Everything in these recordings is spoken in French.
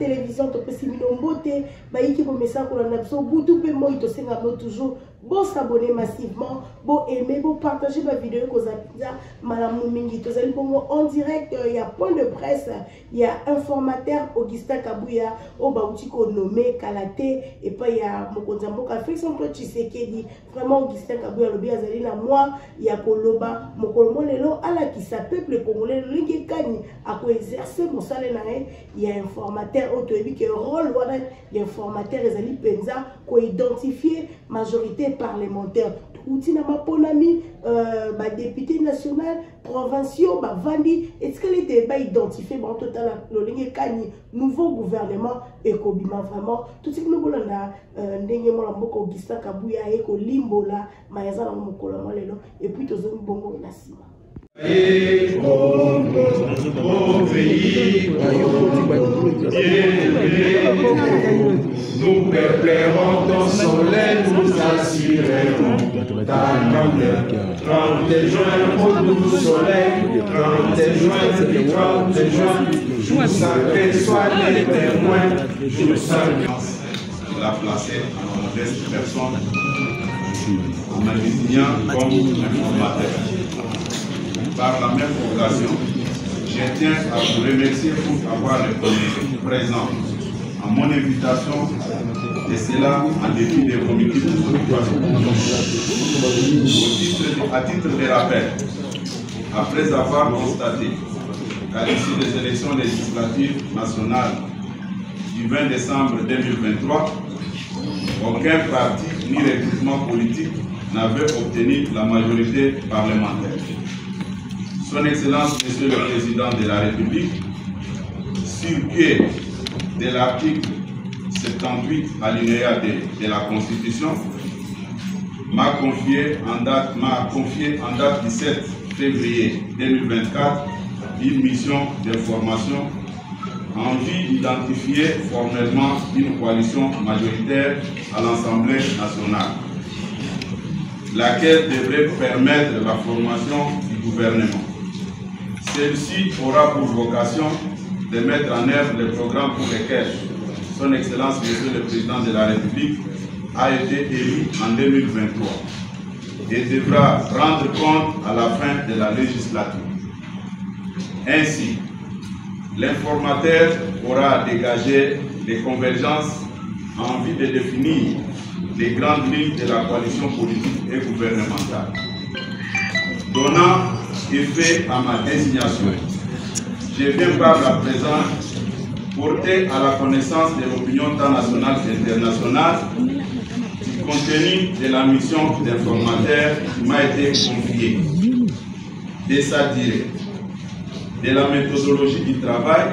télévision topesi bino mbote bayiki bomesa kolanda biso butu mpe moi tosenga bino toujours bon s'abonner massivement, bon aimer, bon partager ma vidéo malamu mingi. Tozali bongo en direct, il y a point de presse, il y a informateur Augustin Kabouya, au Baoutiko nommé Kalaté, et puis il y a Mokonzamboka Félix Antoine Tshisekedi, vraiment Augustin Kabouya, le bien Zalina, moi, il y a Koloba, Mokolmo Lelo, ala qui sa peuple congolais, Lingue Kani, à quoi exercer mon salaire, il y a informateur, auto-ébi, qui est rôle, il y a informateur, Ezali Penza, quoi identifier majorité parlementaire. Outi na maponami, député national, provinciaux, vandi, est-ce qu'elle était identifiée en total le Kani, nouveau gouvernement et Kobima vraiment. Tout ce que nous voulons là, Ndenge Molamboko, Augustin Kabouya, Eko Limbola, Mayaza na Mokola Molelo, et puis tous les bongo Nassima. Nous préparons ton soleil, nous assurerons ta grandeur. 30 juin, au doux soleil, 30 juin, 30 juin, jour sacré, sois les témoins, jour sacré. Il a placé à ma modeste personne en me désignant comme informateur. Par la même occasion, je tiens à vous remercier pour avoir répondu présent à mon invitation, et cela en dépit des comités de situation. À titre de rappel, après avoir constaté qu'à l'issue des élections législatives nationales du 20 décembre 2023, aucun parti ni recrutement politique n'avait obtenu la majorité parlementaire. Son Excellence, Monsieur le Président de la République, sur pied de l'article 78 alinéa de la Constitution, m'a confié en date du 7 février 2024 une mission d'information en vue d'identifier formellement une coalition majoritaire à l'Assemblée nationale, laquelle devrait permettre la formation du gouvernement. Celle-ci aura pour vocation de mettre en œuvre les programmes pour lesquels Son Excellence, Monsieur le Président de la République, a été élu en 2023 et devra rendre compte à la fin de la législature. Ainsi, l'informateur aura dégagé des convergences en vue de définir les grandes lignes de la coalition politique et gouvernementale. Donnant effet à ma désignation, je viens par la présence porter à la connaissance de l'opinion tant nationale qu'internationale du contenu de la mission d'informateur qui m'a été confiée, de sa durée, de la méthodologie du travail,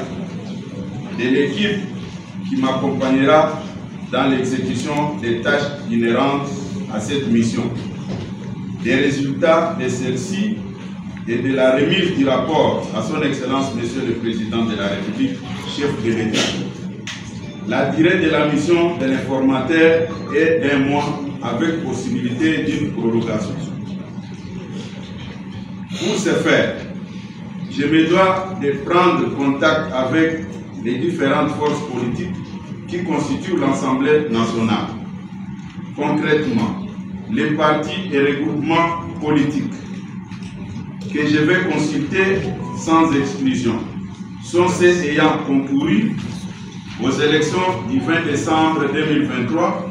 de l'équipe qui m'accompagnera dans l'exécution des tâches inhérentes à cette mission, des résultats de celle-ci et de la remise du rapport à son Excellence, Monsieur le Président de la République, chef de l'État. La durée de la mission de l'informateur est d'un mois avec possibilité d'une prorogation. Pour ce faire, je me dois de prendre contact avec les différentes forces politiques qui constituent l'Assemblée nationale. Concrètement, les partis et regroupements politiques que je vais consulter sans exclusion sont ceux ayant concouru aux élections du 20 décembre 2023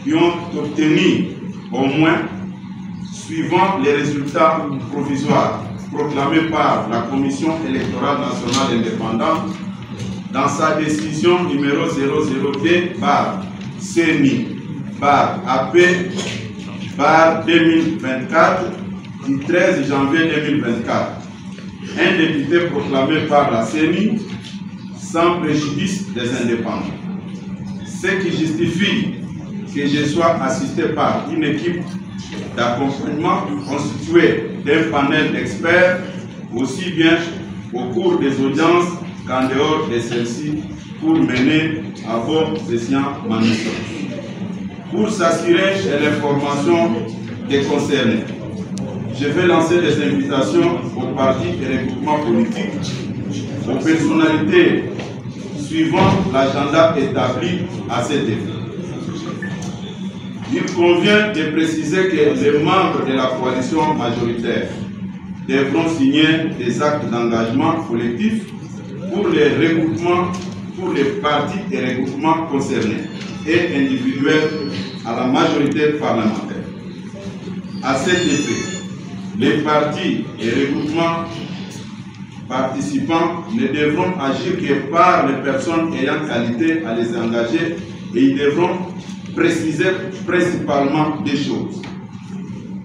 qui ont obtenu au moins, suivant les résultats provisoires proclamés par la Commission électorale nationale indépendante dans sa décision numéro 002-CENI-AP-2024 du 13 janvier 2024. Un député proclamé par la CENI sans préjudice des indépendants. Ce qui justifie que je sois assisté par une équipe d'accompagnement constituée d'un panel d'experts, aussi bien au cours des audiences qu'en dehors de celles-ci, pour mener à bon escient ma mission. Pour s'assurer de l'information des concernés, je vais lancer des invitations aux partis et regroupements politiques, aux personnalités suivant l'agenda établi à cet effet. Il convient de préciser que les membres de la coalition majoritaire devront signer des actes d'engagement collectif pour les regroupements, pour les partis et regroupements concernés et individuels à la majorité parlementaire. À cet effet, les partis et regroupements participants ne devront agir que par les personnes ayant qualité à les engager et ils devront préciser principalement des choses.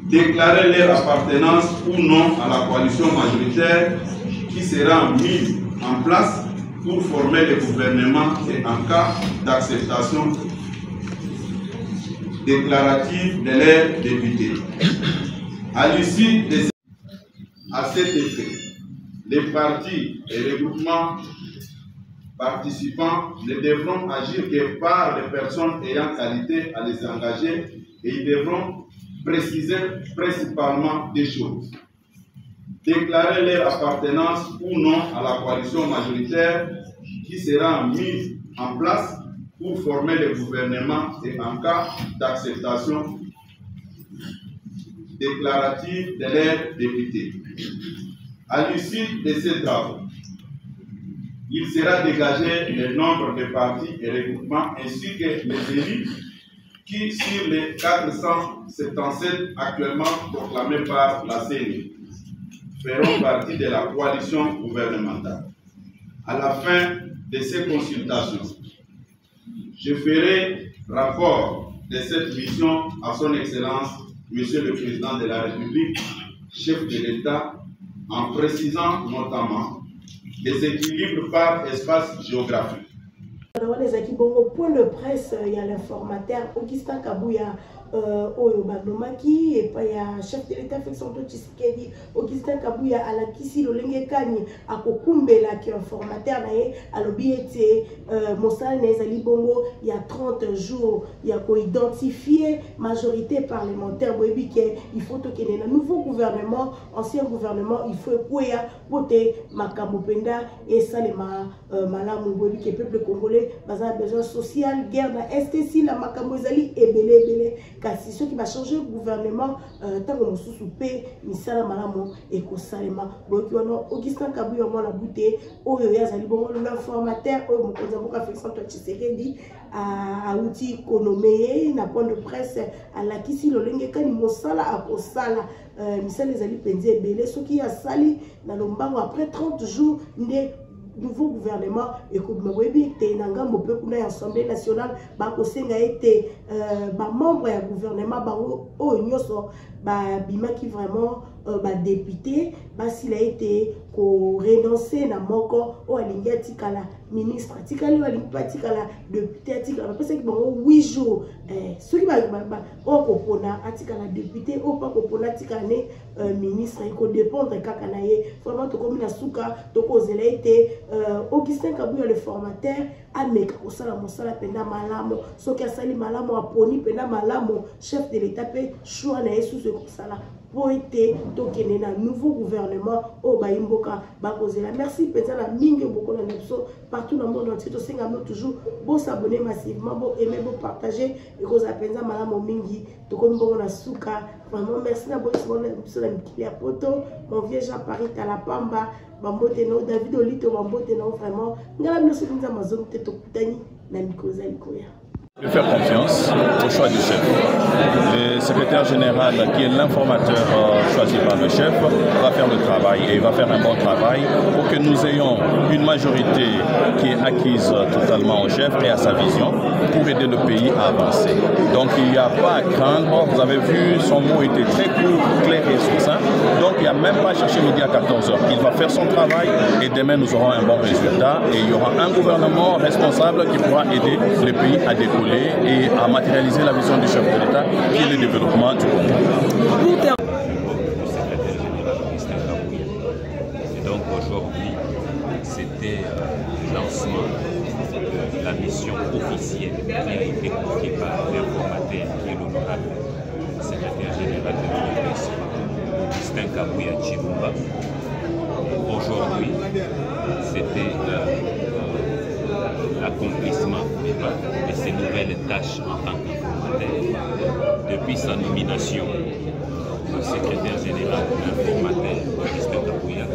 Déclarer leur appartenance ou non à la coalition majoritaire qui sera mise en place pour former le gouvernement et en cas d'acceptation déclarative de leurs députés. À l'issue de à cet effet, les partis et regroupements participants ne devront agir que par les personnes ayant qualité à les engager et ils devront préciser principalement des choses. Déclarer leur appartenance ou non à la coalition majoritaire qui sera mise en place pour former le gouvernement et en cas d'acceptation déclarative de leurs députés. À l'issue de ces travaux, il sera dégagé le nombre de partis et regroupements ainsi que les élus qui, sur les 477 actuellement proclamés par la CENI, feront partie de la coalition gouvernementale. À la fin de ces consultations, je ferai rapport de cette mission à son Excellence, Monsieur le Président de la République, chef de l'État, en précisant notamment les équilibres par espace géographique. Point de presse, il y a l'informateur Augustin Kabouya oyo banomaki et puis il y a chef de l'État Félix Antoine Tshisekedi Augustin Kabouya à la kisi lolenge kani akokumbela ki informateur na ye alobi ete mosala na ezali bongo il y a 30 jours il y a ko identifier majorité parlementaire boyebi ke il faut tokene na nouveau gouvernement ancien gouvernement il faut koya pote makambo penda et salema malamu boyebi ke peuple congolais baza besoin social guerre na STC la makambo ezali ebele kasi ceux qui va changer le gouvernement tango mosusu pe misala malamu ekosalema boki wana Augustin Kabouya mwana bute oyo yazali bongo l'informateur oyo mokonzi mboka Félix Antoine Tshisekedi a outil konomeye na point de presse à la kisi lolenge kani mosala akosala misala ezali penze ebele soki ya sali na lombango après 30 jours nde nouveau gouvernement et comme webi te nanga mope kuna Assemblée nationale ba kosenga ete ba membre ya gouvernement ba o nyoso ba bimaki vraiment ba député ba sila ete ko renoncer na moko o alingi atikala ministre atikali alingi atikala député atikala parce que bon 8 jours soki ba o kopona atikala député o pa kopona atikala ne ministre il ko dépendre kaka na ye vraiment to komi na suka to kozela ete Augustin Kabouya le formateur ameka kosala mosala penda malamu soki asali malamu aponi penda malamu chef de l'État pe choix na yesu ce kosala pour être tokene na nouveau gouvernement au Baimboka bakozela. Merci peut-être la mingi beaucoup na nepso partout dans le monde entier to senga toujours bon s'abonner massivement bon aimer bon partager et cause apenza malamu mingi to comme bon na suka vraiment merci na bon sur la mikili ya poto mon vieux Jean Paris Talapamba bambote no David Olito bambote no vraiment ngala mino sokinza mazono te to kutani na mikoza likoya. De faire confiance au choix du chef. Le secrétaire général, qui est l'informateur choisi par le chef, va faire le travail et il va faire un bon travail pour que nous ayons une majorité qui est acquise totalement au chef et à sa vision pour aider le pays à avancer. Donc il n'y a pas à craindre. Vous avez vu, son mot était très court, clair et succinct. Donc il n'y a même pas à chercher midi à 14h. Il va faire son travail et demain nous aurons un bon résultat et il y aura un gouvernement responsable qui pourra aider le pays à décoller et à matérialiser la vision du chef de l'État qui est le développement du Congo. Et donc aujourd'hui, c'était le lancement de la mission officielle qui a été confiée par l'informateur qui est l'honorable secrétaire général de l'UNES, Augustin Kabouya Chirumba. Aujourd'hui, c'était l'accomplissement de ces nouvelles tâches en tant qu'informateur. Depuis sa nomination, le secrétaire général informateur, Christophe Kabouya,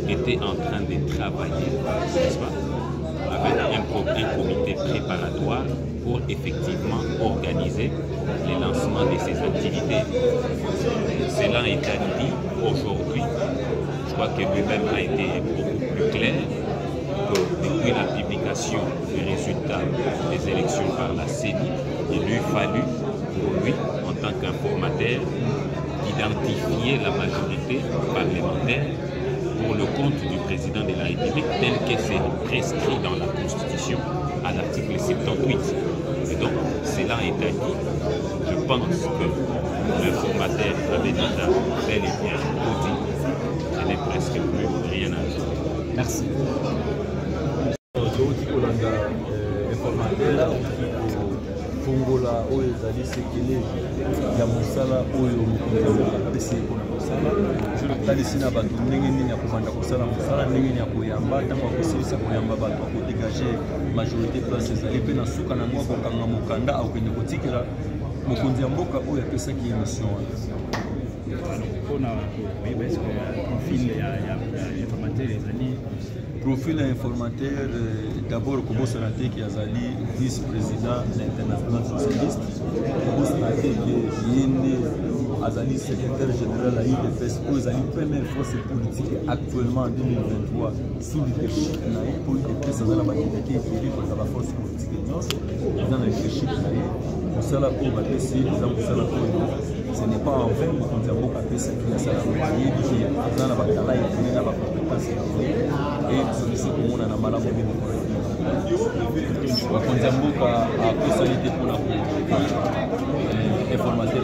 était en train de travailler, n'est-ce pas, avec un comité préparatoire pour effectivement organiser le lancement de ces activités. Cela étant dit, aujourd'hui, je crois que lui-même a été beaucoup plus clair que depuis la publication des résultats des élections par la CENI, il lui fallut pour lui, en tant qu'informateur, identifier la majorité parlementaire pour le compte du président de la République tel que c'est prescrit dans la Constitution à l'article 78. Et donc, cela étant dit, je pense que l'informateur avait déjà bel et bien tout dit. Je n'ai presque plus rien à dire. Merci. Fongola oyo ezali sekele ya mosala oyo mokonzi mpona kosala atalisi na bato ndenge nini ya kobanda kosala mosala ndenge nini ya koyamba ntango akosilisa koyamba bato akodégage majorité place ezali mpe na suka nango akokanga mokanda akokende kotikela mokonzi ya mboka oyo apesaki émission wana mpona koyeba eske profil ya informateur ezali profil informateur d'abord kobosana te ki azali vice-président de l'International Socialiste, kobosana te ki yende azali secrétaire général à l'IDPS, où azali première force politique actuellement en 2023 sous leadership naïe pour l'IDPS azali na bakitaki ekeli kozala ba force politique nyonso eza na leadership naye mosala oyo bapesi eza mosala oyo ce n'est pas en vain mokonzi ya mboka apesaki asala yebi ki aza na bakala ebele na bacompétence ebele e solution komona na malamu mingi bakonzi ya mboka akosali te mpona informateur